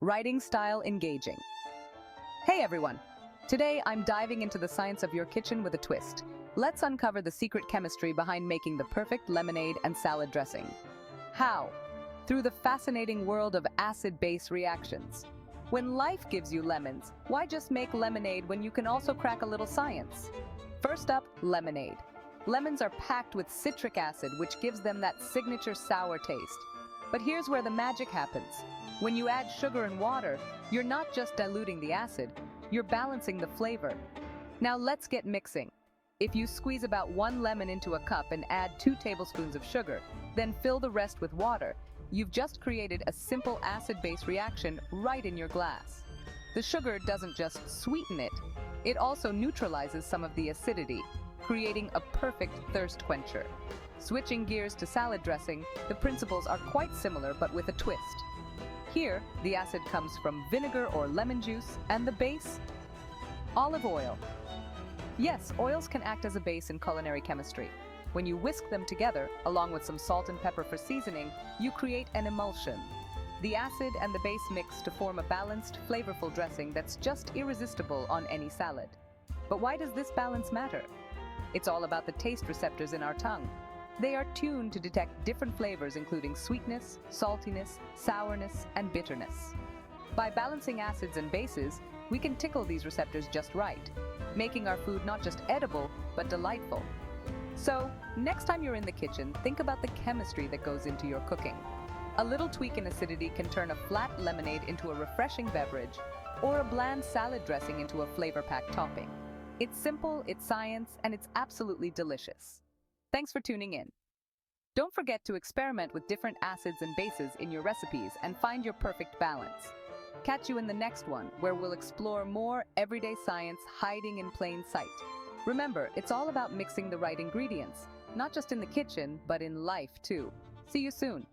writing style engaging. Hey everyone! Today I'm diving into the science of your kitchen with a twist. Let's uncover the secret chemistry behind making the perfect lemonade and salad dressing. How? Through the fascinating world of acid-base reactions. When life gives you lemons, why just make lemonade when you can also crack a little science? First up, lemonade. Lemons are packed with citric acid, which gives them that signature sour taste. But here's where the magic happens. When you add sugar and water, you're not just diluting the acid, you're balancing the flavor. Now let's get mixing. If you squeeze about 1 lemon into a cup and add 2 tablespoons of sugar, then fill the rest with water, you've just created a simple acid-base reaction right in your glass. The sugar doesn't just sweeten it, it also neutralizes some of the acidity, creating a perfect thirst quencher. Switching gears to salad dressing, the principles are quite similar but with a twist. Here, the acid comes from vinegar or lemon juice, and the base? Olive oil. Yes, oils can act as a base in culinary chemistry. When you whisk them together, along with some salt and pepper for seasoning, you create an emulsion. The acid and the base mix to form a balanced, flavorful dressing that's just irresistible on any salad. But why does this balance matter? It's all about the taste receptors in our tongue. They are tuned to detect different flavors including sweetness, saltiness, sourness, and bitterness. By balancing acids and bases, we can tickle these receptors just right, making our food not just edible, but delightful. So, next time you're in the kitchen, think about the chemistry that goes into your cooking. A little tweak in acidity can turn a flat lemonade into a refreshing beverage, or a bland salad dressing into a flavor-packed topping. It's simple, it's science, and it's absolutely delicious. Thanks for tuning in. Don't forget to experiment with different acids and bases in your recipes and find your perfect balance. Catch you in the next one, where we'll explore more everyday science hiding in plain sight. Remember, it's all about mixing the right ingredients, not just in the kitchen, but in life too. See you soon.